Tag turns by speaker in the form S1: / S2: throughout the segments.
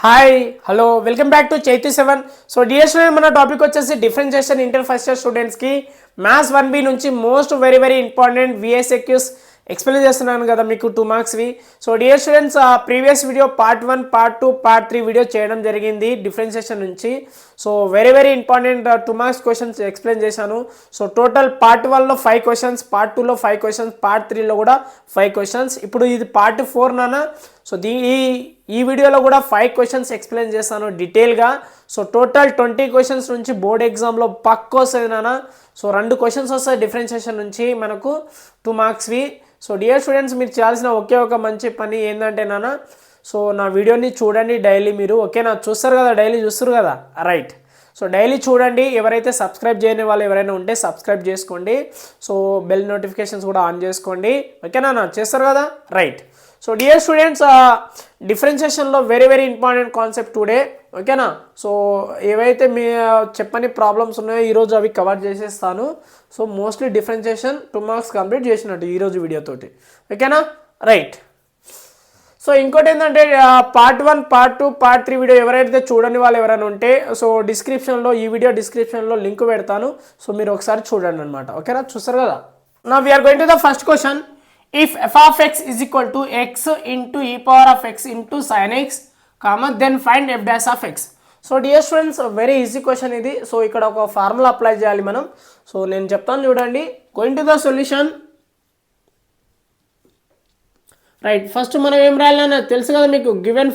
S1: Hi hello welcome back to చైతు7. So dear student, మన topic వచ్చేసి డిఫరెన్షియేషన్ ఇంటర్ ఫస్ట్ ఇయర్ స్టూడెంట్స్కి maths 1B నుంచి most very important VSAQs explain చేస్తున్నాను కదా మీకు 2 మార్క్స్వి. So dear students, previous video part 1, part 2, part 3 video చేయడం జరిగింది డిఫరెన్షియేషన్ నుంచి. So very important 2 marks questions explain చేశాను. సో టోటల్ పార్ట్ 1లో 5 క్వశ్చన్స్, పార్ట్ 2లో 5 క్వశ్చన్స్, పార్ట్ 3లో కూడా 5 క్వశ్చన్స్. ఇప్పుడు ఇది పార్ట్ 4 నానా. సో ఈ వీడియోలో కూడా 5 క్వశ్చన్స్ ఎక్స్ప్లెయిన్ చేస్తాను డీటెయిల్గా. సో టోటల్ 20 క్వశ్చన్స్ నుంచి బోర్డ్ ఎగ్జామ్లో పక్కా వస్తుంది నాన్న. సో 2 క్వశ్చన్స్ వస్తాయి డిఫరెన్షియేషన్ నుంచి మనకు 2 మార్క్స్వి. సో డియర్ స్టూడెంట్స్, మీరు చేయాల్సిన ఒకే ఒక మంచి పని ఏంటంటే నాన్న, సో నా వీడియోని చూడండి డైలీ మీరు. ఓకేనా, చూస్తారు కదా, డైలీ చూస్తారు కదా, రైట్. సో డైలీ చూడండి. ఎవరైతే సబ్స్క్రైబ్ చేయని వాళ్ళు ఎవరైనా ఉంటే సబ్స్క్రైబ్ చేసుకోండి. సో బెల్ నోటిఫికేషన్స్ కూడా ఆన్ చేసుకోండి. ఓకేనా, చేస్తారు కదా, రైట్. సో డియర్ స్టూడెంట్స్, డిఫరెన్షియేషన్లో వెరీ ఇంపార్టెంట్ కాన్సెప్ట్ టుడే. ఓకేనా. సో ఏవైతే మీ చెప్పని ప్రాబ్లమ్స్ ఉన్నాయో ఈరోజు అవి కవర్ చేసేస్తాను. So mostly differentiation 2 marks complete చేసినట్టు ఈరోజు వీడియోతోటి. ఓకేనా, రైట్. సో ఇంకోటి ఏంటంటే పార్ట్ 1, పార్ట్ 2, పార్ట్ 3 వీడియో ఎవరైతే చూడని వాళ్ళు ఎవరైనా ఉంటే సో డిస్క్రిప్షన్లో, ఈ వీడియో డిస్క్రిప్షన్లో లింక్ పెడతాను. సో మీరు ఒకసారి చూడండి అనమాట. ఓకేనా, చూస్తారు కదా. నా we are going to the first question. If f of x is equal to x into e power of x into sin x, then find f dash of x. So dear students, very easy question ఇది. So ఇక్కడ ఒక formula apply చేయాలి మనం. So నేను చెప్తాను చూడండి. Going to the solution. Right, first మనం ఏం రాయాలన్నా తెలుసు కదా మీకు. గివెన్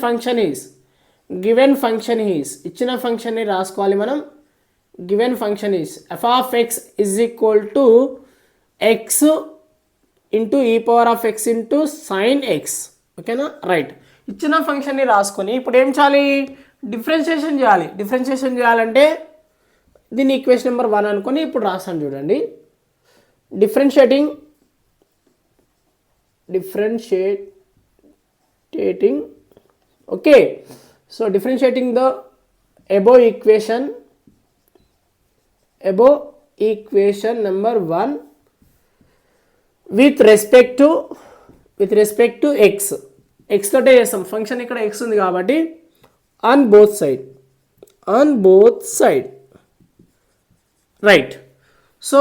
S1: ఫంక్షన్ ఈజ్ ఇచ్చిన ఫంక్షన్ని రాసుకోవాలి మనం. Given function is f of x is equal to x into e power of x into sine x. ఓకేనా, రైట్. ఇచ్చిన ఫంక్షన్ని రాసుకొని ఇప్పుడు ఏం చేయాలి, డిఫరెన్షియేషన్ చేయాలి. డిఫరెన్షియేషన్ చేయాలంటే దీన్ని ఈక్వేషన్ నెంబర్ 1 అనుకొని ఇప్పుడు రాస్తాను చూడండి. Differentiating okay. So differentiating the above equation number 1 with respect to X తోటే చేస్తాం. ఫంక్షన్ ఇక్కడ ఎక్స్ ఉంది కాబట్టి on both side right. So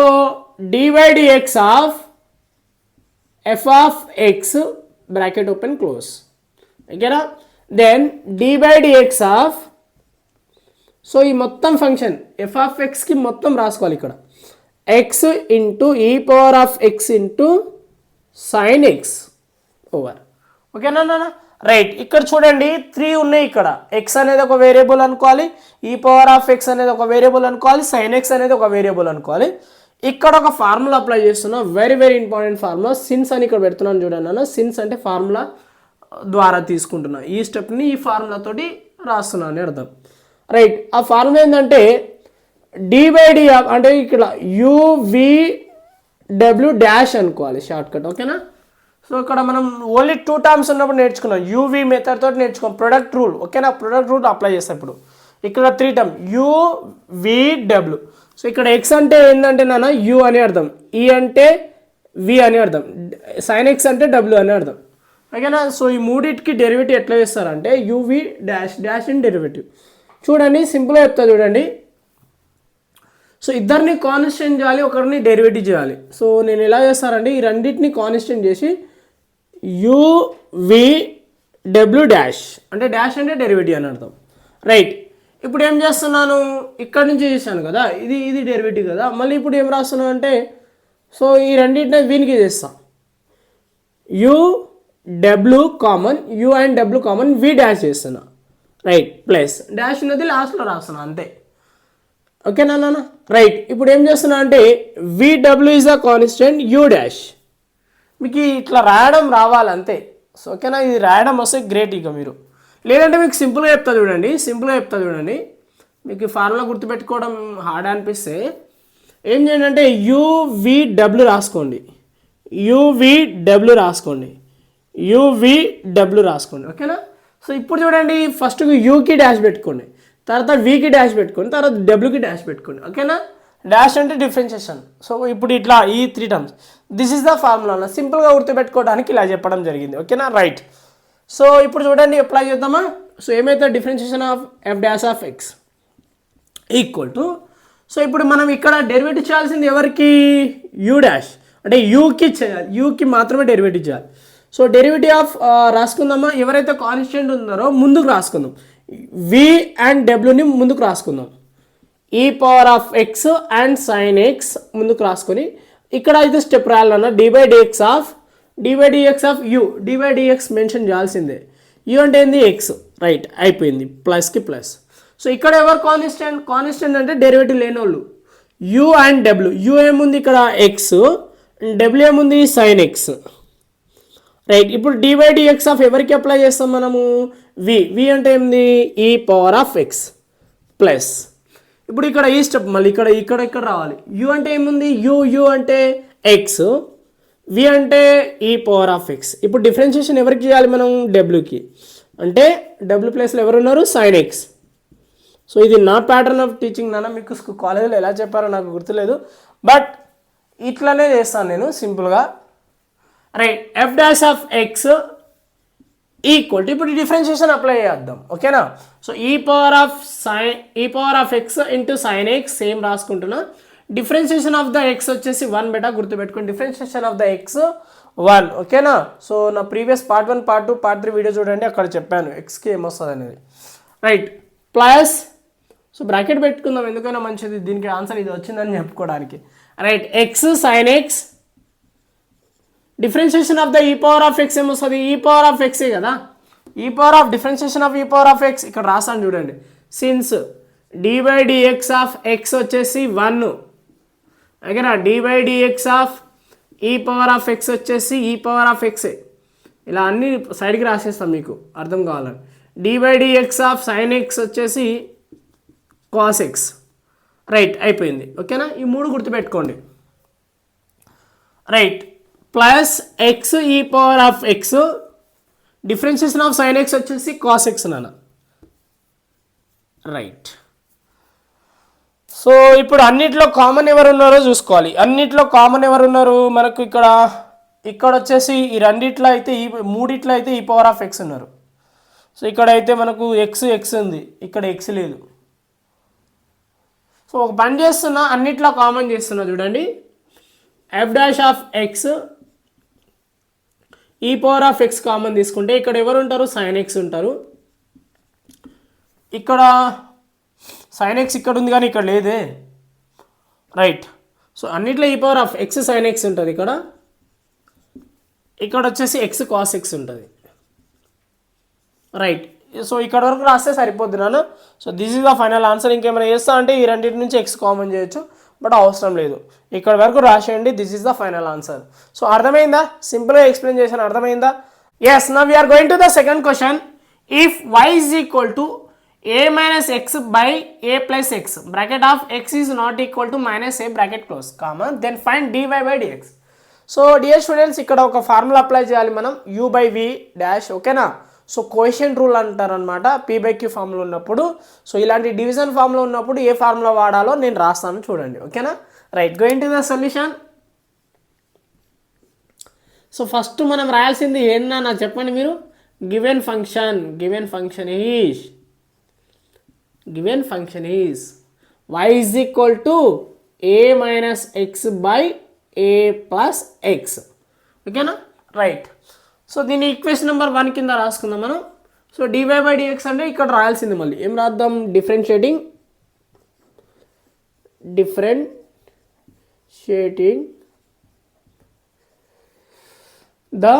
S1: dx of f of X bracket open close. ఓకేనా, దెన్ dx ఆఫ్, సో ఈ మొత్తం function f of ఎక్స్కి మొత్తం రాసుకోవాలి ఇక్కడ. X into e power of x into sine X over. ఓకేనా నాన్న, రైట్. ఇక్కడ చూడండి 3 ఉన్నాయి. ఇక్కడ ఎక్స్ అనేది ఒక వేరియబుల్ అనుకోవాలి, ఈ పవర్ ఆఫ్ ఎక్స్ అనేది ఒక వేరియబుల్ అనుకోవాలి, సైన్ ఎక్స్ అనేది ఒక వేరియబుల్ అనుకోవాలి. ఇక్కడ ఒక ఫార్ములా అప్లై చేస్తున్నా, వెరీ ఇంపార్టెంట్ ఫార్ములా. సిన్స్ అని ఇక్కడ పెడుతున్నాను చూడండి నాన్న. సిన్స్ అంటే ఫార్ములా ద్వారా తీసుకుంటున్నా. ఈ స్టెప్ని ఈ ఫార్ములా తోటి రాస్తున్నాను అని అర్థం, రైట్. ఆ ఫార్ములా ఏంటంటే dy అంటే ఇక్కడ uv డాష్ అనుకోవాలి షార్ట్ కట్. ఓకేనా. సో ఇక్కడ మనం ఓన్లీ 2 టర్మ్స్ ఉన్నప్పుడు నేర్చుకున్నాం. యూవీ మెథడ్ తోటి నేర్చుకున్నాం, ప్రొడక్ట్ రూల్. ఓకేనా, ప్రొడక్ట్ రూల్ అప్లై చేస్తాం. ఇప్పుడు ఇక్కడ 3 టర్మ్ uv. సో ఇక్కడ ఎక్స్ అంటే ఏంటంటే నాన్న యు అని అర్థం, ఈ అంటే వి అని అర్థం, సైన్ ఎక్స్ అంటే డబ్ల్యూ అని అర్థం. ఓకేనా. సో ఈ మూడింటికి డెరివేటివ్ ఎట్లా చేస్తారంటే యూవీ డాష్ ఇన్ డెరివేటివ్. చూడండి, సింపుల్గా చెప్తా చూడండి. సో ఇద్దరిని కాన్స్టెంట్ చేయాలి, ఒకరిని డెరివేటివ్ చేయాలి. సో నేను ఎలా చేస్తానంటే ఈ రెండింటిని కాన్స్టెంట్ చేసి uv డాష్ అంటే డాష్ అంటే డెరివేటివ్ అని అర్థం, రైట్. ఇప్పుడు ఏం చేస్తున్నాను, ఇక్కడ నుంచి చేశాను కదా, ఇది డెరివేటివ్ కదా. మళ్ళీ ఇప్పుడు ఏం రాస్తున్నాను అంటే సో ఈ రెండింటిని వీనికి చేస్తాం. u common, u and w common, v dash చేస్తున్నా, రైట్. ప్లస్ డాష్ ఉన్నది లాస్ట్లో రాస్తున్నా అంతే. ఓకేనా నాన్న, రైట్. ఇప్పుడు ఏం చేస్తున్నా అంటే vw is a constant, u dash. మీకు ఇట్లా రాయడం రావాలి అంతే. సో ఓకేనా, ఇది రాయడం వస్తే గ్రేట్. ఇక మీరు లేదంటే మీకు సింపుల్గా చెప్తా చూడండి. మీకు ఈ ఫార్ములా గుర్తుపెట్టుకోవడం హార్డ్ అనిపిస్తే ఏం చేయండి అంటే uvw రాసుకోండి. ఓకేనా. సో ఇప్పుడు చూడండి, ఫస్ట్ యూకి డాష్ పెట్టుకోండి, తర్వాత వీకి డాష్ పెట్టుకోండి, తర్వాత డబ్ల్యూకి డాష్ పెట్టుకోండి. ఓకేనా, డాష్ అంటే డిఫరెన్షియేషన్. సో ఇప్పుడు ఇట్లా ఈ 3 terms, this is the formula. సింపుల్గా గుర్తుపెట్టుకోవడానికి ఇలా చెప్పడం జరిగింది. ఓకేనా, రైట్. సో ఇప్పుడు చూడండి, అప్లై చేద్దామా. సో ఏమైతే differentiation of F dash of x equal to, so ఇప్పుడు మనం ఇక్కడ డెరివేటివ్ చేయాల్సింది ఎవరికి, యూ డాష్ అంటే యూకి చేయాలి, యూకి మాత్రమే డెరివేటివ్ చేయాలి. సో డెరివేటివ్ ఆఫ్ రాసుకుందామా, ఎవరైతే కాన్స్టెంట్ ఉన్నారో ముందుకు రాసుకుందాం, వి అండ్ డబ్ల్యూని ముందుకు రాసుకుందాం, e power of x and sine x ముందుకు రాసుకొని ఇక్కడ అయితే స్టెప్ రాయాలన్నా dy/dx of u, dy/dx mention చేయాల్సిందే, యూ అంటే ఏంది ఎక్స్, రైట్ అయిపోయింది, ప్లస్కి ప్లస్. సో ఇక్కడ ఎవరు కాన్స్టెంట్ అంటే డెరివేటివ్ లేని వాళ్ళు యూ అండ్ డబ్ల్యూ, యూ ఏముంది ఇక్కడ ఎక్స్, డబ్ల్యూ ఏముంది సైన్ ఎక్స్, రైట్. ఇప్పుడు dy/dx ఆఫ్ ఎవరికి అప్లై చేస్తాం మనము, వి అంటే ఏంది ఈ పవర్ ఆఫ్ ఎక్స్ ప్లస్, ఇప్పుడు ఇక్కడ ఈ స్టెప్ మళ్ళీ ఇక్కడ రావాలి, యూ అంటే ఏముంది యూ అంటే ఎక్స్, వి అంటే ఈ పవర్ ఆఫ్ ఎక్స్. ఇప్పుడు డిఫరెన్షియేషన్ ఎవరికి చేయాలి మనం, డబ్ల్యూకి, అంటే డబ్ల్యూ ప్లేస్లో ఎవరు ఉన్నారు, సైన్ ఎక్స్. సో ఇది నా ప్యాటర్న్ ఆఫ్ టీచింగ్ నాన్న, మీకు కాలేజీలో ఎలా చెప్పారో నాకు గుర్తులేదు, బట్ ఇట్లానే చేస్తాను నేను సింపుల్గా, right. F dash of x equal to, ఇప్పుడు డిఫరెన్షియేషన్ అప్లై చేద్దాం, ఓకేనా. So e power of x into sine x same రాసుకుంటున్నా, డిఫరెన్షియేషన్ ఆఫ్ ద ఎక్స్ వచ్చేసి 1 బెటా గుర్తుపెట్టుకోండి, డిఫరెన్షియేషన్ ఆఫ్ ద ఎక్స్ 1, ఓకేనా. సో నా previous part 1 part 2 part 3 video చూడండి, అక్కడ చెప్పాను ఎక్స్కి ఏమొస్తుంది అనేది, రైట్. ప్లస్, సో బ్రాకెట్ పెట్టుకుందాం ఎందుకైనా మంచిది, దీనికి ఆన్సర్ ఇది వచ్చిందని చెప్పుకోవడానికి, right. X sine X, differentiation of the e power of X ఏమొస్తుంది, ఈ పవర్ ఆఫ్ ఎక్సే కదా, ఈ power of differentiation of e power of X ఇక్కడ రాసాను చూడండి, సిన్స్ dy/dx ఆఫ్ ఎక్స్ వచ్చేసి 1, ఓకేనా, dy/dx of e power of x వచ్చేసి e power of x, ఇలా అన్ని సైడ్కి రాసేస్తాం మీకు అర్థం కావాలని, dy/dx ఆఫ్ సైన్ ఎక్స్ వచ్చేసి కాస్ ఎక్స్, రైట్ అయిపోయింది, ఓకేనా. ఈ 3 గుర్తుపెట్టుకోండి, రైట్. ప్లస్ ఎక్స్ ఈ power of X, differentiation of sign X వచ్చేసి కాస్ ఎక్స్ నాన్న, రైట్. సో ఇప్పుడు అన్నిట్లో కామన్ ఎవరు ఉన్నారో చూసుకోవాలి, అన్నిట్లో కామన్ ఎవరు ఉన్నారు మనకు, ఇక్కడ వచ్చేసి ఈ రెండిట్లో అయితే ఈ మూడిట్లో అయితే ఈ పవర్ ఆఫ్ ఎక్స్ ఉన్నారు. సో ఇక్కడ అయితే మనకు ఎక్స్ ఉంది, ఇక్కడ ఎక్స్ లేదు. సో ఒక పని చేస్తున్నా, అన్నిట్లో కామన్ చేస్తున్నా చూడండి, ఎఫ్ డాష్ ఆఫ్ ఎక్స్ ఈ పవర్ ఆఫ్ ఎక్స్ కామన్ తీసుకుంటే ఇక్కడ ఎవరు ఉంటారు, సైన్ ఎక్స్ ఉంటారు, ఇక్కడ సైన్ ఎక్స్ ఇక్కడ ఉంది కానీ ఇక్కడ లేదే, రైట్. సో అన్నిట్లో ఈ power of x sine X ఉంటుంది, ఇక్కడ వచ్చేసి ఎక్స్ కాస్ ఎక్స్ ఉంటుంది, రైట్. సో ఇక్కడ వరకు రాస్తే సరిపోద్ది నాన్న. So this is the final answer. ఇంకేమైనా చేస్తా అంటే ఈ రెండింటి నుంచి ఎక్స్ కామన్ చేయొచ్చు, బట్ అవసరం లేదు, ఇక్కడ వరకు రాసేయండి, this is the final answer. So అర్థమైందా, సింపుల్గా ఎక్స్ప్లెయిన్ చేశాను, అర్థమైందా? Yes. Now we are going to the second question. If y is equal to a minus x by a plus x, bracket of x is not equal to minus a bracket close, comma, then find dy/dx. So dear students, ఇక్కడ ఒక formula apply చేయాలి మనం, u by v dash, ఓకేనా. So coefficient rule అంటారు అనమాట p/q formula ఉన్నప్పుడు. So ఇలాంటి division formula ఉన్నప్పుడు ఏ ఫార్ములా వాడాలో నేను రాస్తాను చూడండి, ఓకేనా. Right, going to the solution. So first మనం రాయాల్సింది ఏంటన్నా నాకు చెప్పండి మీరు, given function is y is equal to a minus x by a plus x, ఓకేనా, రైట్. సో దీన్ని ఈక్వేషన్ నెంబర్ 1 కింద రాసుకుందాం మనం. సో dy/dx అంటే ఇక్కడ రాయాల్సింది మళ్ళీ ఏం రాద్దాం, differentiating the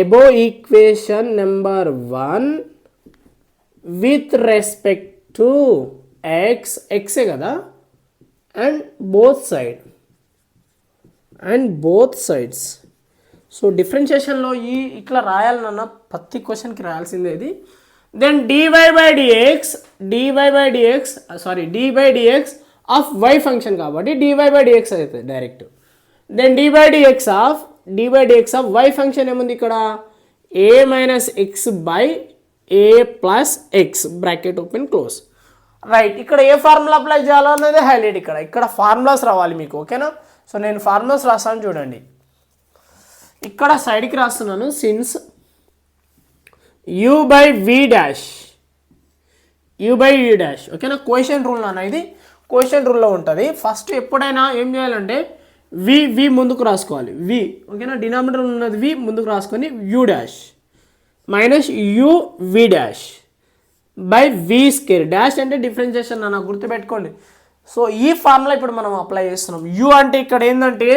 S1: above equation number 1 with respect to x కదా, and both sides. సో డిఫరెన్షియేషన్లో ఈ ఇట్లా రాయాలన్న ప్రతి క్వశ్చన్కి రాయాల్సిందే ఇది. Then dy/dx of y function కాబట్టి dy/dx అవుతుంది direct. Then dy/dx of y function ఏముంది ఇక్కడ, a minus x by a plus x, bracket open close, right. ఇక్కడ ఏ ఫార్ములా అప్లై చేయాలో అనేది హైలైట్, ఇక్కడ ఫార్ములాస్ రావాలి మీకు, ఓకేనా. సో నేను ఫార్ములాస్ రాస్తాను చూడండి, ఇక్కడ సైడ్కి రాస్తున్నాను, since u by v dash, u by v dash. ఓకేనా, క్వశ్చన్ రూల్ అన్న ఇది క్వశ్చన్ రూల్లో ఉంటుంది. ఫస్ట్ ఎప్పుడైనా ఏం చేయాలంటే వి ముందుకు రాసుకోవాలి, వి. ఓకేనా, డినామినేటర్ ఉన్నది వి ముందుకు రాసుకొని u dash minus u v dash by v square. Dash అంటే డిఫరెన్షియేషన్ అన్న, గుర్తుపెట్టుకోండి. సో ఈ ఫార్ములా ఇప్పుడు మనం అప్లై చేస్తున్నాం. యూ అంటే ఇక్కడ ఏంటంటే,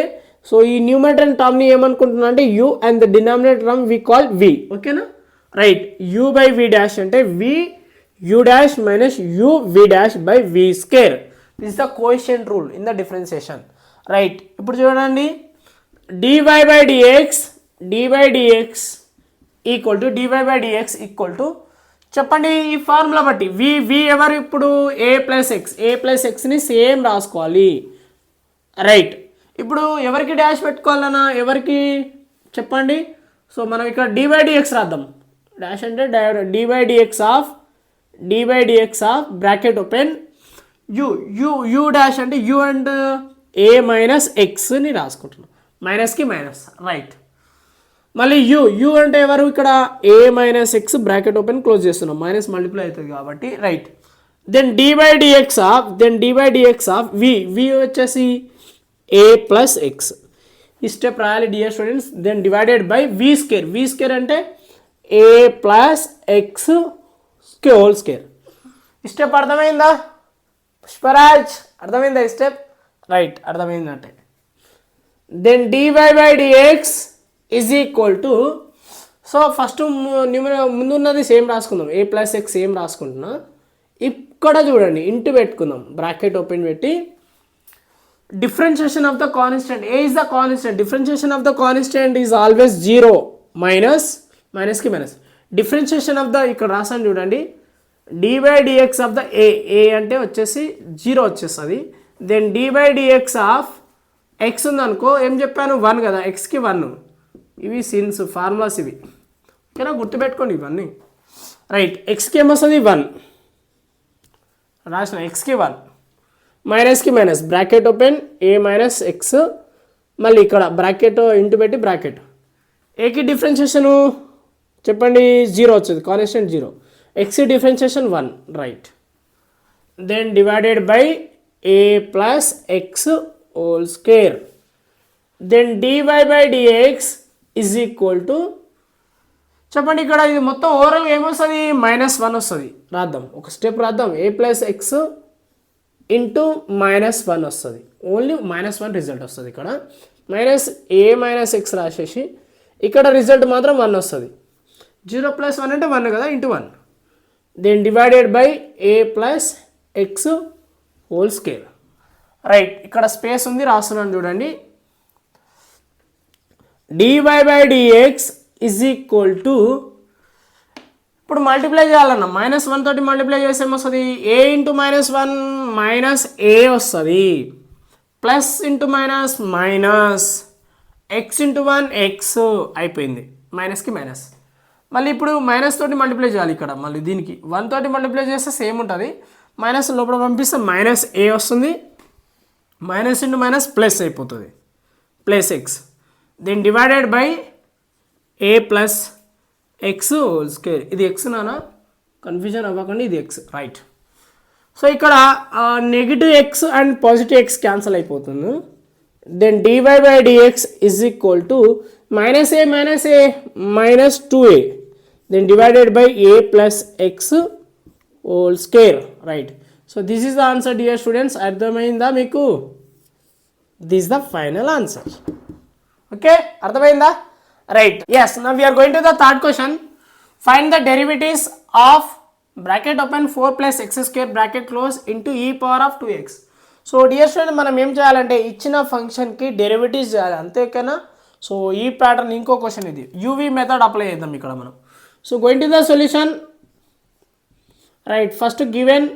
S1: సో ఈ న్యూమరేటర్ టర్మ్ని ఏమనుకుంటున్నా అంటే u and the denominator term we call v. ఓకేనా, right. U by v dash అంటే v u dash minus u v dash by v square. This is the coefficient rule in the differentiation. Right, ఇప్పుడు చూడండి, dy by dx equal to dy by dx equal to, చెప్పండి ఈ formula బట్టి v ఎవరు ఇప్పుడు a plus ఎక్స్ని same రాసుకోవాలి. Right, ఇప్పుడు ఎవరికి డాష్ పెట్టుకోవాలన్నా, ఎవరికి చెప్పండి. సో మనం ఇక్కడ డి బై డిఎక్స్ రాద్దాం. డాష్ అంటే d by dx of bracket open u dash అంటే యూ అండ్ ఏ మైనస్ ఎక్స్ని రాసుకుంటున్నాం, మైనస్కి మైనస్. రైట్, మళ్ళీ యూ అంటే ఎవరు ఇక్కడ a minus x bracket open close చేస్తున్నాం, మైనస్ మల్టిప్లై అవుతుంది కాబట్టి. Right, then d by dx of v వచ్చేసి ఏ ప్లస్ ఎక్స్. ఈ స్టెప్ రాయాలి dear students. Then divided by v square అంటే a plus x whole square. ఈ step అర్థమైందా పుష్పరాజ్? అర్థమైందా ఈ స్టెప్? రైట్, అర్థమైందంటే then dy by dx is equal to, so first ముందున్నది సేమ్ రాసుకుందాం, ఏ ప్లస్ ఎక్స్ సేమ్ రాసుకుంటున్నా. ఇక్కడ చూడండి ఇంటూ పెట్టుకుందాం, బ్రాకెట్ ఓపెన్ పెట్టి differentiation of the constant, a is the constant, differentiation of the constant is always 0 minus ki minus, differentiation of the ఇక్కడ రాసాను చూడండి, d by dx of the a అంటే వచ్చేసి 0 వచ్చేస్తుంది. Then d by dx of x ఉందనుకో, ఏం చెప్పాను 1 కదా, xకి 1. ఇవి సిన్స్ ఫార్ములాస్ ఇవి, ఓకేనా, గుర్తుపెట్టుకోండి ఇవన్నీ. రైట్, xకి ఏమొస్తుంది 1 రాసిన, xకి 1 మైనస్కి minus, bracket open a minus x, మళ్ళీ ఇక్కడ బ్రాకెట్ ఇంటూ పెట్టి బ్రాకెట్. ఏకి డిఫరెన్షియేషను చెప్పండి 0 వచ్చింది, constant 0. X differentiation 1. Right, then divided by a plus x whole square. Then dy by dx is equal to, చెప్పండి ఇక్కడ ఇది మొత్తం ఓవరాల్గా ఏమొస్తుంది -1 వస్తుంది. రాద్దాం, ఒక స్టెప్ రాద్దాం. ఏ ప్లస్ ఎక్స్ ఇంటూ -1 వస్తుంది, ఓన్లీ -1 రిజల్ట్ వస్తుంది. ఇక్కడ మైనస్ ఏ మైనస్ ఎక్స్ రాసేసి ఇక్కడ రిజల్ట్ మాత్రం 1 వస్తుంది. 0 + 1 అంటే 1 కదా, into 1. Then divided by a plus x whole square. Right, ఇక్కడ స్పేస్ ఉంది రాస్తున్నాను చూడండి. Dy by dx is equal to, ఇప్పుడు మల్టిప్లై చేయాలన్న, -1 తోటి మల్టిప్లై చేస్తే ఏమొస్తుంది, ఏ ఇంటూ -1 మైనస్ ఏ వస్తుంది, plus into minus minus, X into 1 X అయిపోయింది, మైనస్కి మైనస్. మళ్ళీ ఇప్పుడు మైనస్ తోటి మల్టిప్లై చేయాలి ఇక్కడ, మళ్ళీ దీనికి 1 తోటి మల్టిప్లై చేస్తే సేమ్ ఉంటుంది, మైనస్ లోపల పంపిస్తే మైనస్ ఏ వస్తుంది, మైనస్ ఇంటూ మైనస్ ప్లస్ అయిపోతుంది, plus x. Then divided by a plus x whole square. ఇది ఎక్స్ నానా, కన్ఫ్యూజన్ అవ్వకండి, ఇది ఎక్స్. రైట్, సో ఇక్కడ negative x and positive x cancel అయిపోతుంది. Then dy by dx is equal to -a -2a, then divided by a plus x whole square. Right, so this is the answer dear students. అర్థమైందా మీకు? This is the final answer. Okay, అర్థమైందా? Right, yes, now we are going to the third question. Find the derivatives of bracket open 4 plus x square bracket close into e power of 2x. So dear student, మనం ఏం చేయాలంటే ఇచ్చిన ఫంక్షన్కి derivatives చేయాలి, అంతేకానా. So ఈ pattern ఇంకో question, ఇది UV method apply చేద్దాం ఇక్కడ మనం. So going to the solution. Right, first given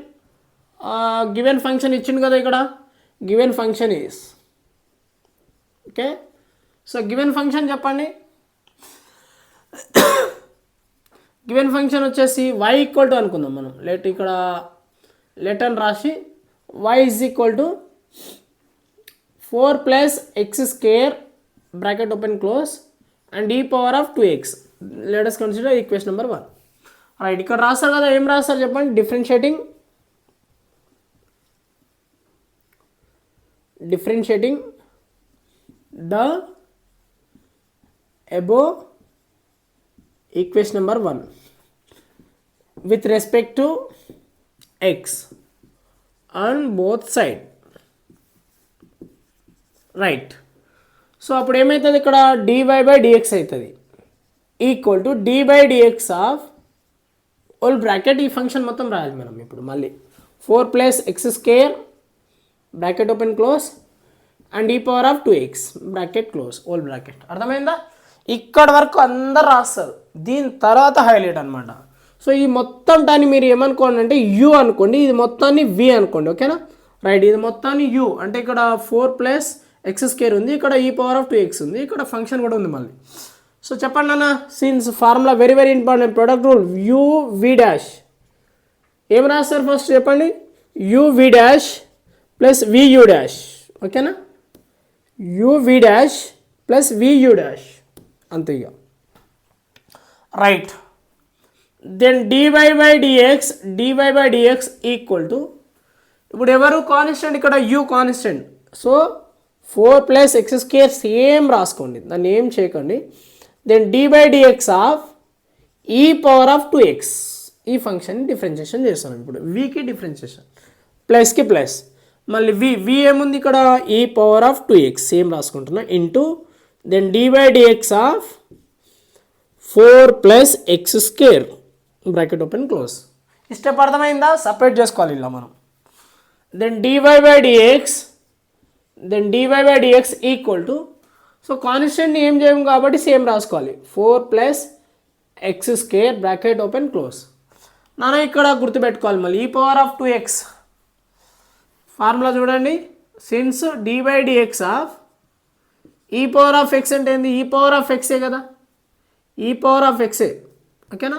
S1: function ఇచ్చింది కదా ఇక్కడ, given function is, okay. So given function చెప్పండి. గివెన్ ఫంక్షన్ వచ్చేసి y ఈక్వల్ టు అనుకుందాం మనం, ఇక్కడ లెటర్ రాసి y is equal to 4 plus x square bracket open close and e power of 2x. Let us consider equation number 1. Right, ఇక్కడ రాస్తారు కదా, ఏం రాస్తారు చెప్పండి? Differentiating the above equation number 1 with respect to x on both side. Right, so అప్పుడు ఏమవుతుంది ఇక్కడ? dy by dx అవుతుంది equal to d by dx of whole bracket. ఈ ఫంక్షన్ మొత్తం రాయాలి మనం ఇప్పుడు మళ్ళీ 4 plus x square bracket open close and e power of 2x bracket close whole bracket. అర్థమైందా? ఇక్కడ వరకు అందరు రాస్తారు, దీని తర్వాత హైలైట్ అనమాట. సో ఈ మొత్తం దాన్ని మీరు ఏమనుకోండి అంటే u అనుకోండి, ఇది మొత్తాన్ని v అనుకోండి. ఓకేనా? రైట్, ఇది మొత్తాన్ని u అంటే ఇక్కడ 4 ప్లస్ ఎక్స్ స్క్వేర్ ఉంది, ఇక్కడ ఈ పవర్ ఆఫ్ 2x ఉంది, ఇక్కడ ఫంక్షన్ కూడా ఉంది మళ్ళీ. సో చెప్పండి అన్న, since formula very very important, product rule u v dash. ఏం రాస్తారు ఫస్ట్ చెప్పండి? u v dash plus v u dash. ఓకేనా? u v dash plus v u dash అంతే ఇక. Right, then dy by dx equal to, ఇప్పుడు ఎవరు constant? ఇక్కడ u constant. So 4 plus x square same రాసుకోండి, దాన్ని ఏం చేయకండి. Then dy by dx of e power of 2x. ఈ ఫంక్షన్ డిఫరెన్షియేషన్ చేస్తాను ఇప్పుడు, vకి డిఫరెన్షియేషన్, ప్లస్కి ప్లస్, మళ్ళీ v ఏముంది ఇక్కడ? E power of 2x same రాసుకుంటున్నా into then dy by dx of 4 plus x square bracket open close. ఈ స్టెప్ అర్థమైందా? సపరేట్ చేసుకోవాలి ఇలా మనం. Then dy by dx equal to, so కాన్స్టెంట్ని ఏం చేయము కాబట్టి సేమ్ రాసుకోవాలి, 4 plus x square bracket open close. నాన్న ఇక్కడ గుర్తుపెట్టుకోవాలి మళ్ళీ, e power of 2x formula చూడండి. Since dy by dx of e power of x అంటే ఏంది? ఈ పవర్ ఆఫ్ xే కదా, ఈ పవర్ ఆఫ్ xే. ఓకేనా?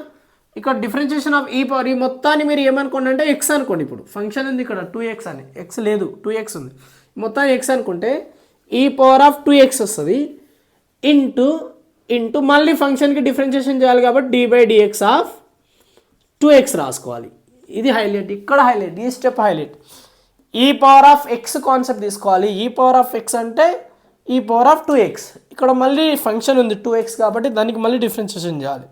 S1: ఇక్కడ డిఫరెన్షియేషన్ ఆఫ్ ఈ పవర్, ఈ మొత్తాన్ని మీరు ఏమనుకోండి అంటే x అనుకోండి. ఇప్పుడు ఫంక్షన్ ఉంది ఇక్కడ 2x అని, x లేదు 2x ఉంది, మొత్తాన్ని x అనుకుంటే ఈ పవర్ ఆఫ్ 2x వస్తుంది ఇంటూ మళ్ళీ ఫంక్షన్కి డిఫరెన్షియేషన్ చేయాలి కాబట్టి dy by dx of 2x రాసుకోవాలి. ఇది హైలైట్, ఇక్కడ హైలైట్, ఈ స్టెప్ హైలైట్. ఈ పవర్ ఆఫ్ x కాన్సెప్ట్ తీసుకోవాలి, ఈ పవర్ ఆఫ్ x అంటే ఈ పవర్ ఆఫ్ 2x, ఇక్కడ మళ్ళీ ఫంక్షన్ ఉంది 2x కాబట్టి దానికి మళ్ళీ డిఫరెన్షియేషన్ చేయాలి.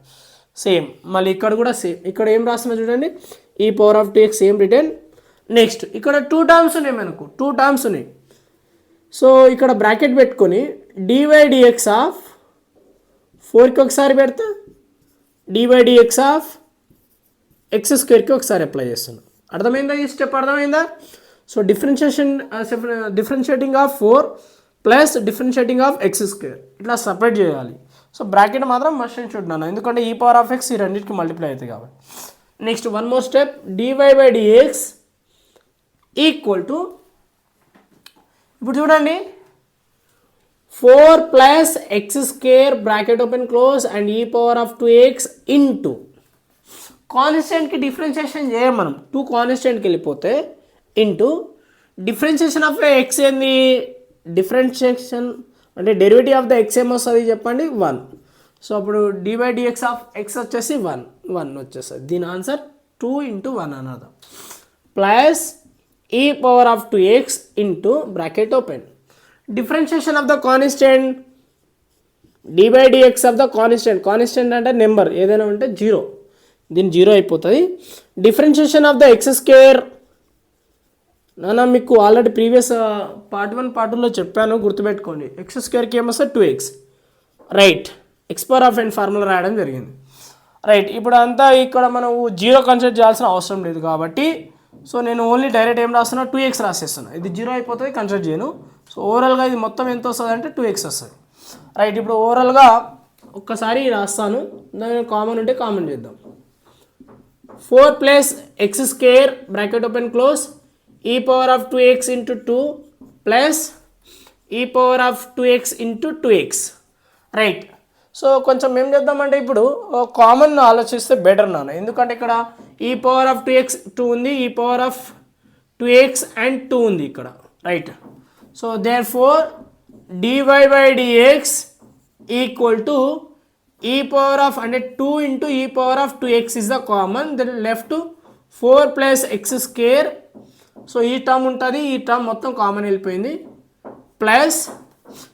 S1: సేమ్ మళ్ళీ ఇక్కడ కూడా సేమ్, ఇక్కడ ఏం రాస్తున్నా చూడండి, ఈ power of 2x same return. Next ఇక్కడ 2 టర్మ్స్ ఉన్నాయి మనకు, 2 టర్మ్స్ ఉన్నాయి. సో ఇక్కడ బ్రాకెట్ పెట్టుకొని dy dx ఆఫ్ 4కి ఒకసారి పెడతా, dy dx ఆఫ్ ఎక్స్ స్క్వేర్కి ఒకసారి అప్లై చేస్తున్నాను. అర్థమైందా? ఈ స్టెప్ అర్థమైందా? So differentiating of 4 plus differentiating of X square ఇట్లా సపరేట్ చేయాలి. సో బ్రాకెట్ మాత్రం మస్ట్ అండ్ షుడ్ నాన్న, ఎందుకంటే ఈ పవర్ ఆఫ్ ఎక్స్ ఈ రెండింటికి మల్టిప్లై అవుతుంది కాబట్టి. Next one more step, dy by dx equal to, ఇప్పుడు చూడండి 4 plus x square bracket open close and e power of 2x into కాన్స్టెంట్కి డిఫరెన్షియేషన్ చేయం మనం, 2 కాన్స్టెంట్కి వెళ్ళిపోతే ఇంటూ డిఫరెన్షియేషన్ ఆఫ్ ఎక్స్ ఏంది? డిఫరెన్షియేషన్ అంటే డెరివేటివ్ ఆఫ్ ద ఎక్స్ ఏమొస్తుంది చెప్పండి? 1. సో అప్పుడు dy by dx of x వచ్చేసి 1 వచ్చేస్తుంది. దీని ఆన్సర్ 2 into 1 అన్నది plus e power of 2x into bracket open differentiation of the constant dy by dx of the constant అంటే number ఏదైనా ఉంటే 0, దీని 0 అయిపోతుంది. Differentiation of the X square నాన్న మీకు ఆల్రెడీ ప్రీవియస్ పార్ట్ 1 పార్ట్ 2లో చెప్పాను, గుర్తుపెట్టుకోండి. ఎక్స్ స్క్వేర్కి ఏమొస్తుంది? 2x. Right, X power of n formula రాయడం జరిగింది. రైట్, ఇప్పుడు అంతా ఇక్కడ మనం 0 కన్సిడర్ చేయాల్సిన అవసరం లేదు కాబట్టి సో నేను ఓన్లీ డైరెక్ట్ ఏం రాస్తున్నా? 2x రాసేస్తున్నా. ఇది 0 అయిపోతుంది, కన్సిడర్ చేయను. సో ఓవరాల్గా ఇది మొత్తం ఎంత వస్తుంది అంటే 2x వస్తుంది. రైట్, ఇప్పుడు ఓవరాల్గా ఒక్కసారి రాస్తాను, దాని కామన్ ఉంటే కామన్ చేద్దాం. 4 plus x square bracket open close e power of 2x into 2 plus e power of 2x into 2x. Right, so కొంచెం ఏం చేద్దామంటే ఇప్పుడు కామన్ ఆలోచిస్తే బెటర్ నాన్న, ఎందుకంటే ఇక్కడ ఈ పవర్ ఆఫ్ 2x 2 ఉంది, ఈ పవర్ ఆఫ్ 2x అండ్ 2 ఉంది ఇక్కడ. Right, so therefore dy by dx equal to e power of అంటే 2 into e power of 2x is the common, then left 4 plus x square. So ఈ term ఉంటుంది, ఈ term మొత్తం common వెళ్ళిపోయింది. Plus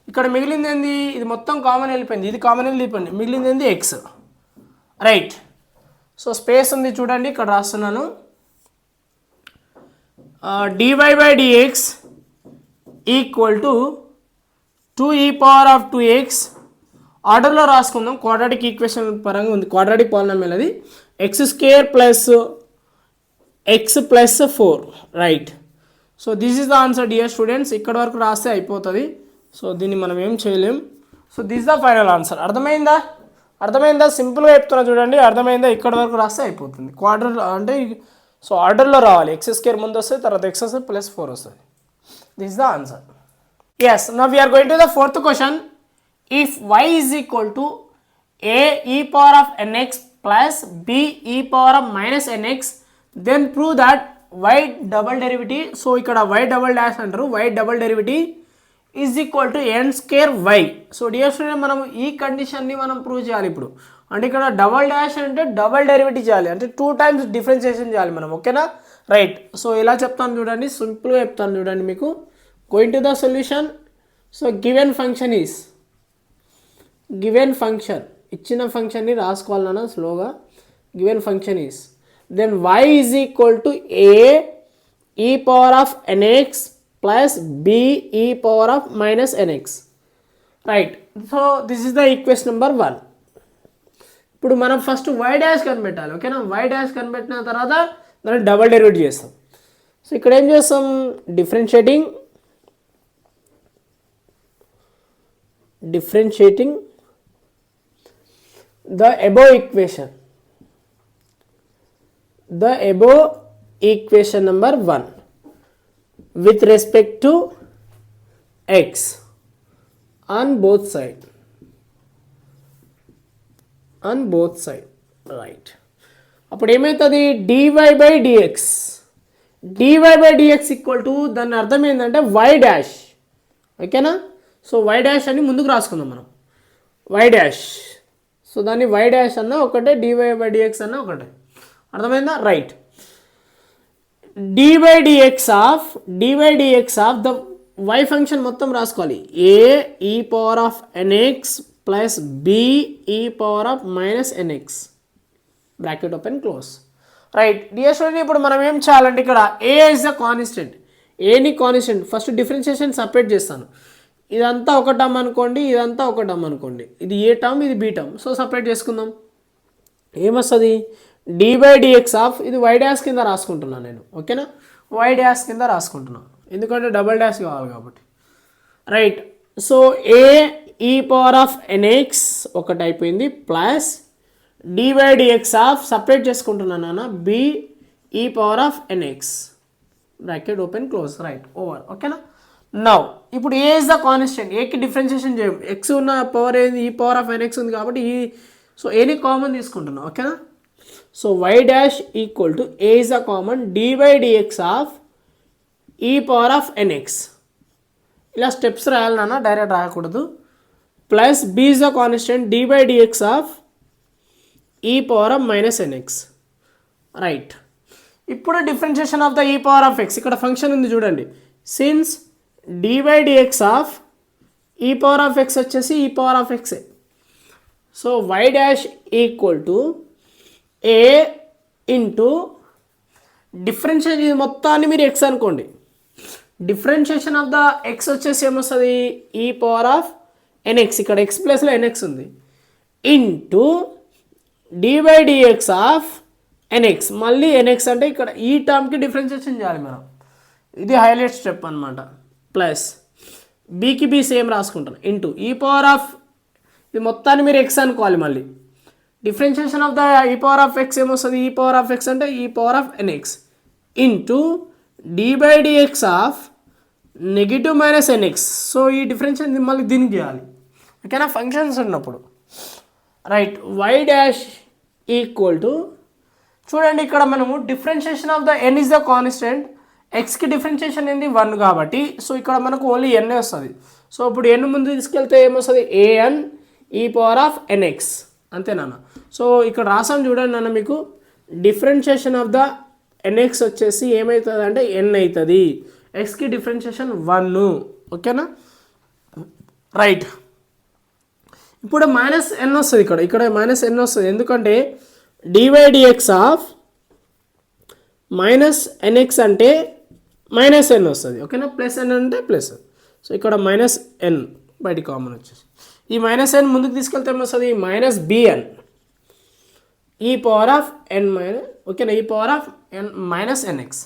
S1: ఇక్కడ మిగిలింది ఏంది, ఇది మొత్తం కామన్ వెళ్ళిపోయింది, ఇది కామన్ వెళ్ళిపోయింది, మిగిలింది ఏంది ఎక్స్. రైట్. సో స్పేస్ ఉంది చూడండి, ఇక్కడ రాస్తున్నాను. dy by dx equal to 2e power of 2x. ఆర్డర్లో రాసుకుందాం, క్వాడ్రాటిక్ ఈక్వేషన్ పరంగా ఉంది, క్వాడ్రాటిక్ పాలినామియల్ అది. X square plus X plus 4. Right. So this is the answer dear students. ఇక్కడ వరకు రాస్తే అయిపోతుంది, సో దీన్ని మనం ఏం చేయలేం. So this the final answer. అర్థమైందా సింపుల్గా చెప్తున్నా చూడండి, అర్థమైందా? ఇక్కడ వరకు రాస్తే అయిపోతుంది. క్వార్టర్ అంటే సో ఆర్డర్లో రావాలి, ఎక్స్ స్క్వేర్ ముందు వస్తుంది, తర్వాత ఎక్స్ వస్తుంది ప్లస్ 4 వస్తుంది. This is the answer. Yes, now we are going to the fourth question. If y is equal to a e power of nx plus b e power of minus nx, then prove that y double derivative. So ఇక్కడ y double dash అంటారు, y double derivative is equal to n square y. So dear student, మనం ఈ కండిషన్ని మనం prove చేయాలి ఇప్పుడు. అంటే ఇక్కడ డబల్ డాష్ అంటే డబల్ డెరివేటివ్ చేయాలి, అంటే 2 టైమ్స్ డిఫరెన్షియేషన్ చేయాలి మనం. ఓకేనా? రైట్. సో ఇలా చెప్తాను చూడండి, సింపుల్గా చెప్తాను చూడండి మీకు. Going to the solution. So given function is, given function ఇచ్చిన ఫంక్షన్ని రాసుకోవాలన్నా స్లోగా. Given function is, then y is equal to a e power of nx plus b e power of minus nx. Right. So this is the equation number 1. ఇప్పుడు మనం first y dash కనిపెట్టాలి. ఓకేనా? y dash కనిపెట్టిన తర్వాత దాన్ని double derivative చేస్తాం. So ఇక్కడ ఏం చేస్తాం, differentiating the above equation number 1 with respect to x on both side. Right. అప్పుడు ఏమవుతుంది, dy by dx equal to, దాని అర్థం ఏంటంటే y డాష్. ఓకేనా? సో y డాష్ అని ముందుకు రాసుకుందాం మనం, y డాష్. సో దాన్ని y డాష్ అన్న ఒకటే, dy బై dx అన్న ఒకటే. అర్థమైందా? Right. dy dx of the y function మొత్తం రాసుకోవాలి, a e power of nx plus b e power of minus nx, bracket open close. Right. Dear student, ఇప్పుడు మనం ఏం చేయాలంటే ఇక్కడ a ఇస్ ద కాన్స్టెంట్, ఏని కాన్స్టెంట్ ఫస్ట్ డిఫరెన్షియేషన్ సపరేట్ చేస్తాను. ఇదంతా ఒక టర్మ్ అనుకోండి, ఇదంతా ఒక టర్మ్ అనుకోండి, ఇది ఏ టర్మ్, ఇది బి టర్మ్. సో సపరేట్ చేసుకుందాం. ఏమొస్తుంది, dy dx ఆఫ్, ఇది y డాష్ కింద రాసుకుంటున్నాను నేను. ఓకేనా? y డాష్ కింద రాసుకుంటున్నాను, ఎందుకంటే డబల్ డాష్ కావాలి కాబట్టి. Right. So a e power of nx ఒకటి అయిపోయింది, plus dy dx of separate చేసుకుంటున్నాను అన్న, b e power of nx, bracket open close. Right. Over. ఓకేనా? నౌ ఇప్పుడు ఏ ఇస్ ద కాన్స్టెంట్, ఏకి డిఫరెన్షియేషన్ చేయం, ఎక్స్ ఉన్న పవర్ ఏంది, ఈ పవర్ ఆఫ్ nx ఉంది కాబట్టి ఈ, సో ఏని కామన్ తీసుకుంటున్నాం. ఓకేనా? So y dash equal to a is the common, dy dx of e power of nx. ఇలా స్టెప్స్ రాయాలి నాన్న, డైరెక్ట్ రాయకూడదు. Plus b is the constant, dy dx of e power of minus nx. Right. ఇప్పుడు differentiation of the e power of x, ఇక్కడ function ఉంది చూడండి. Since dy dx of e power of x వచ్చేసి e power of x. So y dash equal to a into differentiation, ఇది మొత్తాన్ని మీరు x అనుకోండి. Differentiation of the x వచ్చేసి ఏమొస్తుంది, ఈ పవర్ ఆఫ్ nx, ఇక్కడ x ప్లస్లో nx ఉంది, into dy dx of nx. మళ్ళీ nx అంటే ఇక్కడ ఈ టర్మ్కి డిఫరెన్షియేషన్ చేయాలి మనం, ఇది హైలైట్ స్టెప్ అనమాట. ప్లస్ బీకి బి సేమ్ రాసుకుంటాను, ఇంటూ ఈ పవర్ ఆఫ్, ఇది మొత్తాన్ని మీరు x అనుకోవాలి. మళ్ళీ differentiation of the e power of x ఏమొస్తుంది, ఈ పవర్ ఆఫ్ x అంటే ఈ power of nx, into dy dx of negative minus nx. So ఈ డిఫరెన్షియేషన్ మళ్ళీ దీనికి చేయాలి. ఓకేనా? ఫంక్షన్స్ ఉన్నప్పుడు. Right. y dash equal to, చూడండి ఇక్కడ మనము differentiation of the n is the constant, ఎక్స్కి differentiation ఏంది 1 కాబట్టి, సో ఇక్కడ మనకు ఓన్లీ n వస్తుంది. సో ఇప్పుడు n ముందు తీసుకెళ్తే ఏమొస్తుంది, an e power of nx. అంతేనా? సో ఇక్కడ రాసాం చూడండి నాన్న, మీకు డిఫరెన్షియేషన్ ఆఫ్ ద ఎన్ఎక్స్ వచ్చేసి ఏమవుతుంది అంటే ఎన్ అవుతుంది. ఎక్స్కి డిఫరెన్షియేషన్ 1. ఓకేనా? రైట్. ఇప్పుడు మైనస్ ఎన్ వస్తుంది, ఇక్కడ మైనస్ ఎన్ వస్తుంది. ఎందుకంటే డివైడిఎక్స్ ఆఫ్ మైనస్ ఎన్ఎక్స్ అంటే మైనస్ ఎన్ వస్తుంది. ఓకేనా? ప్లస్ ఎన్ అంటే ప్లస్. సో ఇక్కడ మైనస్ ఎన్ బయట కామన్ వచ్చేసి ఈ మైనస్ ఎన్ ముందుకు తీసుకెళ్తే ఏమొస్తుంది? Minus bn e power of n minus, ఓకేనా, e power of n minus nx.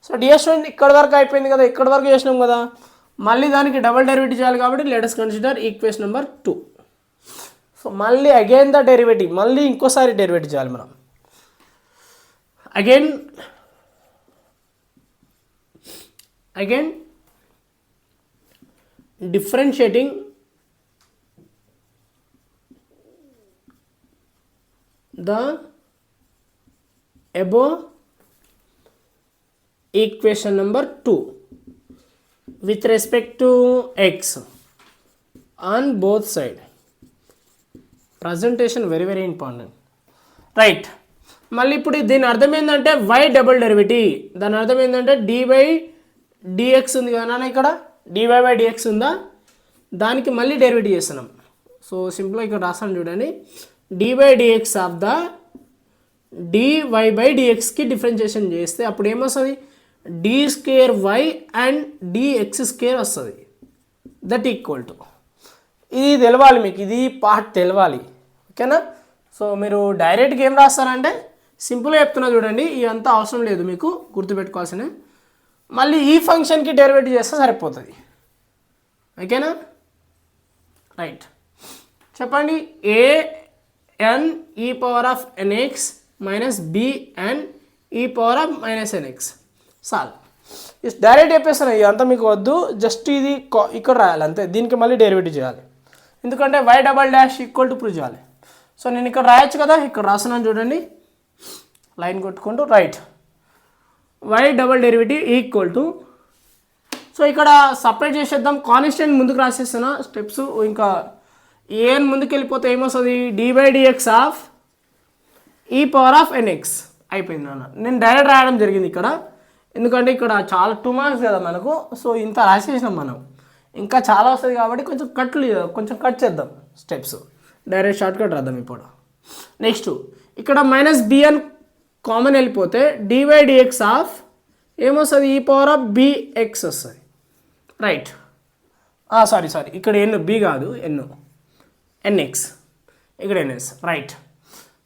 S1: So dear student ఇక్కడ వరకు అయిపోయింది కదా, ఇక్కడ వరకు చేసినాం కదా. మళ్ళీ దానికి డబుల్ డెరివేటివ్ చేయాలి కాబట్టి let us consider equation number 2. So మళ్ళీ అగైన్ ద డెరివేటివ్, మళ్ళీ ఇంకోసారి డెరివేటివ్ చేయాలి మనం. Again differentiating the above equation number 2 with respect to x on both side. Presentation very important. Right. మళ్ళీ ఇప్పుడు దీని అర్థం ఏంటంటే y డబుల్ డెరివేటివ్. దాని అర్థం ఏంటంటే dy dx ఉంది కదా నాన్న, ఇక్కడ dy by dx ఉందా, దానికి మళ్ళీ డెరివేటివ్ చేస్తున్నాం. సో సింపుల్గా ఇక్కడ రాస్తాను చూడండి, dy dx of the dy by dxకి డిఫరెన్షియేషన్ చేస్తే అప్పుడు ఏమొస్తుంది? d2y అండ్ dx2 వస్తుంది. దట్ ఈక్వల్ టు, ఇది తెలవాలి మీకు, ఇది పార్ట్ తెలవాలి. ఓకేనా? సో మీరు డైరెక్ట్గా ఏం రాస్తారంటే సింపుల్గా చెప్తున్నా చూడండి, ఇదంతా అవసరం లేదు మీకు, గుర్తుపెట్టుకోవాల్సిన. మళ్ళీ ఈ ఫంక్షన్కి డెరివేటివ్ చేస్తే సరిపోతుంది. ఓకేనా? రైట్. చెప్పండి. an e power of nx minus bn e power of minus nx. సాల్ డైరెక్ట్ చెప్పేస్తాను, ఇదంతా మీకు వద్దు, జస్ట్ ఇది ఇక్కడ రాయాలి అంతే. దీనికి మళ్ళీ డెరివేటివ్ చేయాలి, ఎందుకంటే y double dash equal to prove చేయాలి. సో నేను ఇక్కడ రాయొచ్చు కదా, ఇక్కడ రాస్తున్నాను చూడండి, లైన్ కొట్టుకుంటూ. Right. y double derivative equal to, so ఇక్కడ సపరేట్ చేసేద్దాం, కాన్స్టెంట్ ముందుకు రాసేస్తున్నా స్టెప్స్. ఇంకా ఏఎన్ ముందుకు వెళ్ళిపోతే ఏమొస్తుంది? dy dx of e power of nx అయిపోయింది అన్న. నేను డైరెక్ట్ రాయడం జరిగింది ఇక్కడ, ఎందుకంటే ఇక్కడ చాలా 2 మార్క్స్ కదా మనకు. సో ఇంత రాసేసినాం మనం, ఇంకా చాలా వస్తుంది కాబట్టి కొంచెం కట్ చేద్దాం స్టెప్స్, డైరెక్ట్ షార్ట్ కట్ రాద్దాం ఇప్పుడు. నెక్స్ట్ ఇక్కడ మైనస్ బిఎన్ కామన్ వెళ్ళిపోతే dy dx ఆఫ్ ఏమొస్తుంది? ఈ పవర్ ఆఫ్ bx వస్తుంది. రైట్. సారీ ఇక్కడ ఎన్ బి కాదు, nx, ఇక్కడ ns. రైట్.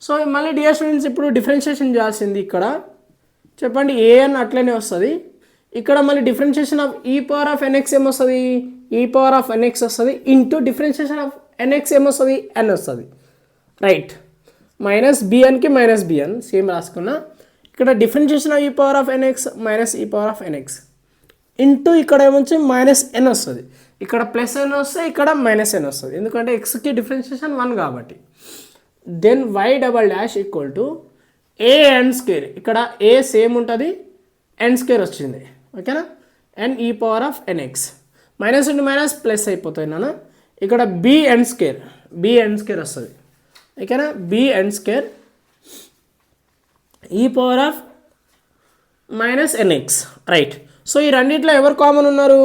S1: సో మళ్ళీ డియర్ స్టూడెంట్స్ ఇప్పుడు డిఫరెన్షియేషన్ చేయాల్సింది ఇక్కడ. చెప్పండి, an అట్లనే వస్తుంది. ఇక్కడ మళ్ళీ differentiation of e power of nx ఏమొస్తుంది? ఈ పవర్ ఆఫ్ nx వస్తుంది ఇంటూ డిఫరెన్షియేషన్ ఆఫ్ nx ఏమొస్తుంది? n వస్తుంది. రైట్. మైనస్ బిఎన్కి మైనస్ బిఎన్ సేమ్ రాసుకున్నా. ఇక్కడ differentiation of e power of nx minus ఈ పవర్ ఆఫ్ nx ఇంటూ ఇక్కడ ఏమొచ్చి minus n వస్తుంది. ఇక్కడ ప్లస్ n వస్తే ఇక్కడ మైనస్ n వస్తుంది, ఎందుకంటే ఎక్స్కి డిఫరెన్షియేషన్ 1 కాబట్టి. Then y double dash equal to an². ఇక్కడ a సేమ్ ఉంటుంది, n² వచ్చింది. ఓకేనా? n ఈ power of nx minus into minus plus అయిపోతుంది నాన్న. ఇక్కడ bn² వస్తుంది. ఓకేనా? bn² ఈ power of minus nx. Right. So ఈ రెండిట్లో ఎవరు కామన్ ఉన్నారు?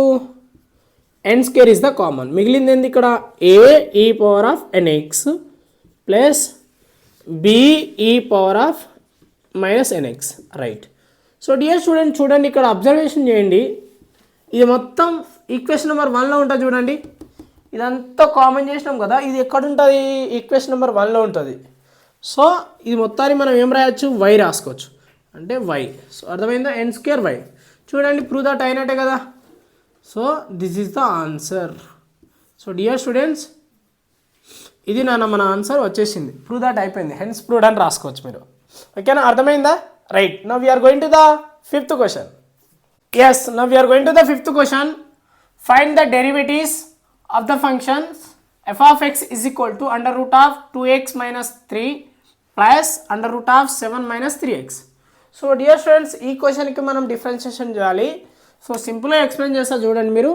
S1: n² is the common. మిగిలింది ఏంది ఇక్కడ? a ఈ power of nx plus b ఈ power of minus nx. Right. So dear student చూడండి, ఇక్కడ అబ్జర్వేషన్ చేయండి, ఇది మొత్తం ఈక్వేషన్ నెంబర్ 1లో ఉంటుంది చూడండి. ఇదంతా కామన్ చేసినాం కదా, ఇది ఎక్కడ ఉంటుంది? ఈక్వేషన్ నెంబర్ 1లో ఉంటుంది. సో ఇది మొత్తాన్ని మనం ఏం రాయొచ్చు? y రాసుకోవచ్చు, అంటే y. సో అర్థమైందా? n² y. చూడండి, ప్రూవ్ దట్ అయినట్టే కదా. So this is the answer. So dear students ఇది మన ఆన్సర్ వచ్చేసింది, ప్రూవ్ దట్ అయిపోయింది, హెన్స్ ప్రూవ్డ్ అని రాసుకోవచ్చు మీరు. ఓకేనా? అర్థమైందా? Right. Now we are going to the 5th question. Yes, now we are going to the 5th question. Find the derivatives of the functions f of x is equal to under root of 2x minus 3 plus under root of 7 minus 3x. So dear students ఈ క్వశ్చన్కి మనం differentiation చేయాలి. So సింపుల్గా explain చేస్తా చూడండి మీరు.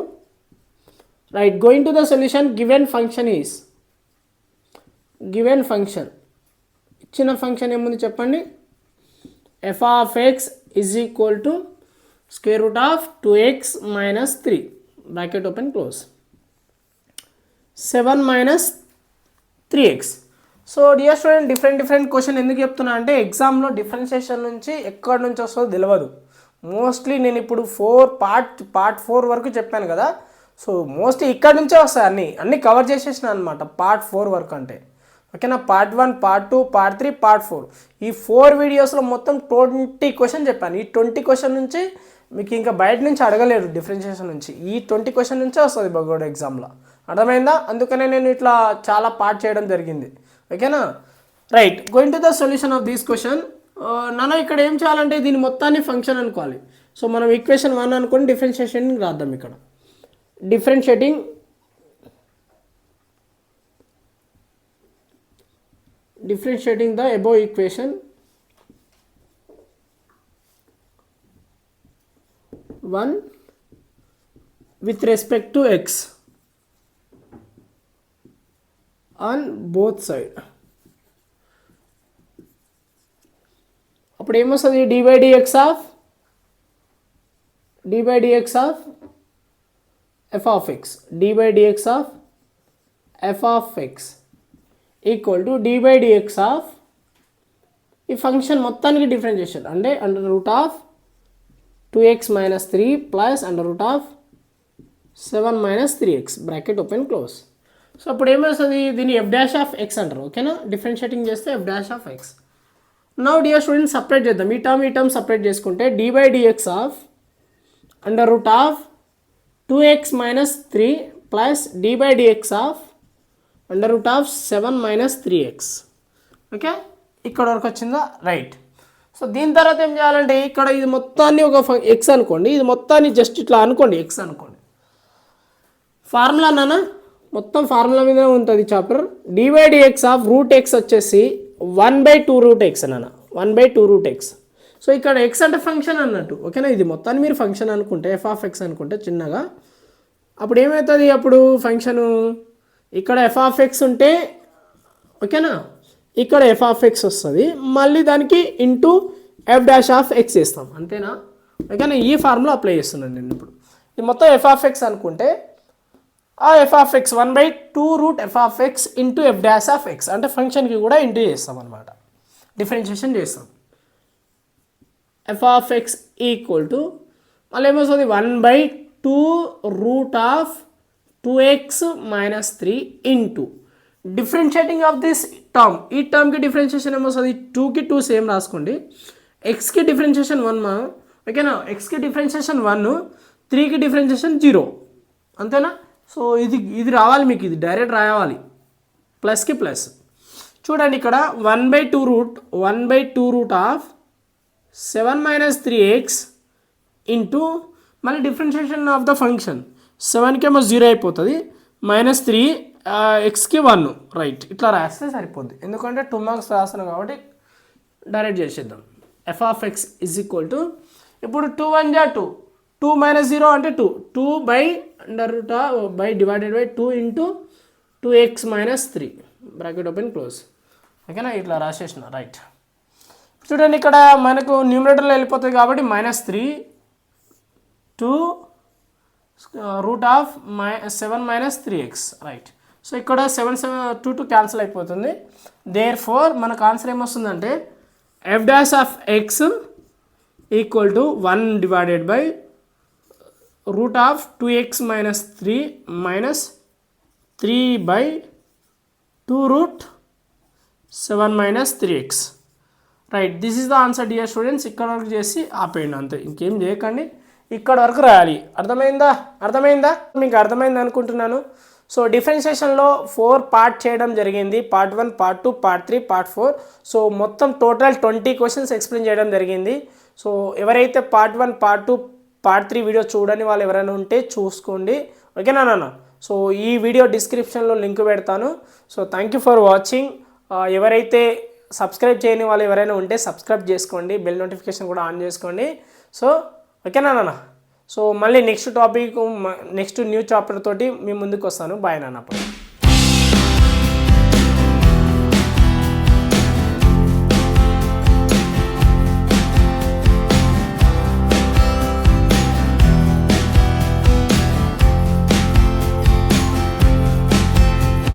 S1: Right. Going to the solution. Given function ఇచ్చిన function ఏముంది చెప్పండి, F of X is equal to square root of 2x minus 3 bracket open close 7 minus 3x. So dear student different question ఎందుకు చెప్తున్నా అంటే ఎగ్జామ్లో డిఫరెన్షియేషన్ నుంచి ఎక్కడి నుంచి వస్తుందో తెలియదు. మోస్ట్లీ నేను ఇప్పుడు పార్ట్ 4 వరకు చెప్పాను కదా, సో మోస్ట్లీ ఇక్కడ నుంచే వస్తాయి, అన్నీ కవర్ చేసేసిన అనమాట పార్ట్ 4 వరకు అంటే. ఓకేనా, పార్ట్ 1, పార్ట్ 2, పార్ట్ 3, పార్ట్ 4 ఈ 4 వీడియోస్లో మొత్తం 20 క్వశ్చన్ చెప్పాను. ఈ 20 క్వశ్చన్ నుంచి మీకు ఇంకా బయట నుంచి అడగలేరు, డిఫరెన్షియేషన్ నుంచి ఈ 20 క్వశ్చన్ నుంచే వస్తుంది బోర్డ్ ఎగ్జామ్లో. అర్థమైందా? అందుకనే నేను ఇట్లా చాలా పార్ట్ చేయడం జరిగింది. ఓకేనా, right. Going to the solution of this question. నాన్న ఇక్కడ ఏం చేయాలంటే దీని మొత్తాన్ని ఫంక్షన్ అనుకోవాలి. సో మనం ఈక్వేషన్ 1 అనుకొని డిఫరెన్షియేషన్ రాద్దాం. ఇక్కడ differentiating the above equation 1 with respect to x on both side. అప్పుడు ఏమొస్తుంది, d by dx of f of x, d by dx of f of x equal to d by dx of ఈ function మొత్తానికి differentiation అంటే under root of 2x minus 3 plus under root of 7 minus 3x bracket open close. So అప్పుడు ఏమొస్తుంది, దీన్ని f dash of x అంటారు. ఓకేనా, differentiating చేస్తే f dash of x. Now dear student separate చేద్దాం. ఈ టర్మ్ సపరేట్ చేసుకుంటే d by dx of under root of 2x minus 3 plus d by dx of under root of 7 minus 3x. Okay, ఇక్కడ వరకు వచ్చిందా? Right. So దీని తర్వాత ఏం చేయాలంటే ఇక్కడ ఇది మొత్తాన్ని ఒక ఎక్స్ అనుకోండి, ఇది మొత్తాన్ని జస్ట్ ఇట్లా అనుకోండి, ఎక్స్ అనుకోండి. ఫార్ములా నాన్న మొత్తం ఫార్ములా మీద ఉంటుంది chapter. d by dx of root x వచ్చేసి 1/2 రూట్ ఎక్స్ నాన్న, 1/2 రూట్ ఎక్స్. సో ఇక్కడ ఎక్స్ అంటే ఫంక్షన్ అన్నట్టు. ఓకేనా, ఇది మొత్తాన్ని మీరు ఫంక్షన్ అనుకుంటే ఎఫ్ ఆఫ్ ఎక్స్ అనుకుంటే చిన్నగా, అప్పుడు ఏమవుతుంది, అప్పుడు ఫంక్షను ఇక్కడ ఎఫ్ ఆఫ్ ఎక్స్ ఉంటే ఓకేనా, ఇక్కడ ఎఫ్ ఆఫ్ ఎక్స్ వస్తుంది, మళ్ళీ దానికి into f dash of X చేస్తాం, అంతేనా? ఓకేనా, ఈ ఫార్ములా అప్లై చేస్తున్నాను నేను ఇప్పుడు. ఇది మొత్తం ఎఫ్ ఆఫ్ ఎక్స్ అనుకుంటే ఆ f of x 1/2 root f of x into f dash of x అంటే ఫంక్షన్కి కూడా ఇంటూ చేస్తాం అనమాట, డిఫరెన్షియేషన్ చేస్తాం. F of x equal to మళ్ళీ ఏమొస్తుంది 1/2 root of 2x minus 3 into differentiating of this term. ఈ టర్మ్కి డిఫరెన్షియేషన్ ఏమొస్తుంది, 2కి 2 సేమ్ రాసుకోండి, ఎక్స్కి డిఫరెన్షియేషన్ 1 మా. ఓకేనా, ఎక్స్కి డిఫరెన్షియేషన్ 1, 3కి డిఫరెన్షియేషన్ 0, అంతేనా? సో ఇది రావాలి మీకు, ఇది డైరెక్ట్ రావాలి, ప్లస్కి ప్లస్. చూడండి ఇక్కడ 1/2 root of 7 minus 3x into మళ్ళీ డిఫరెన్షియేషన్ ఆఫ్ ద ఫంక్షన్ 7కి ఏమో 0 అయిపోతుంది, -3 ఎక్స్కి 1, రైట్. ఇట్లా రాస్తే సరిపోద్ది, ఎందుకంటే 2 మార్క్స్ రాస్తున్నాం కాబట్టి డైరెక్ట్ చేసేద్దాం. F of X is equal to ఇప్పుడు 2 1 జా 2, 2 మైనస్ 0 అంటే 2 by under root by divided by 2 into 2x minus 3 bracket open close. ఓకేనా, ఇట్లా రాసేసిన, రైట్. చూడండి ఇక్కడ మనకు న్యూమరేటర్లో వెళ్ళిపోతుంది కాబట్టి -3 2 root of 7 minus 3x, right. So ఇక్కడ 2 క్యాన్సిల్ అయిపోతుంది. దేర్ ఫోర్ మనకు ఆన్సర్ ఏమొస్తుందంటే f dash of x equal to 1 divided by root of 2x minus 3 minus 3/2 root 7 minus 3x, right. This is the answer dear students. ఇక్కడ వరకు చేసి ఆపేయండి అంతే, ఇంకేం చేయకండి, ఇక్కడ వరకు రాయాలి. అర్థమైందా మీకు అర్థమైంది అనుకుంటున్నాను. సో డిఫరెన్షియేషన్లో 4 పార్ట్ చేయడం జరిగింది, part 1, part 2, part 3, part 4. So మొత్తం టోటల్ 20 క్వశ్చన్స్ ఎక్స్ప్లెయిన్ చేయడం జరిగింది. సో ఎవరైతే పార్ట్ 1, పార్ట్ 2, పార్ట్ 3 వీడియో చూడని వాళ్ళు ఎవరైనా ఉంటే చూసుకోండి. ఓకేనా నాన్న? సో ఈ వీడియో డిస్క్రిప్షన్లో లింక్ పెడతాను. So thank you for watching. ఎవరైతే సబ్స్క్రైబ్ చేయని వాళ్ళు ఎవరైనా ఉంటే సబ్స్క్రైబ్ చేసుకోండి, బెల్ నోటిఫికేషన్ కూడా ఆన్ చేసుకోండి. సో ఓకేనా నాన్న? సో మళ్ళీ next topic next new chapter తోటి మీ ముందుకు వస్తాను. బాయ్ నాన్న.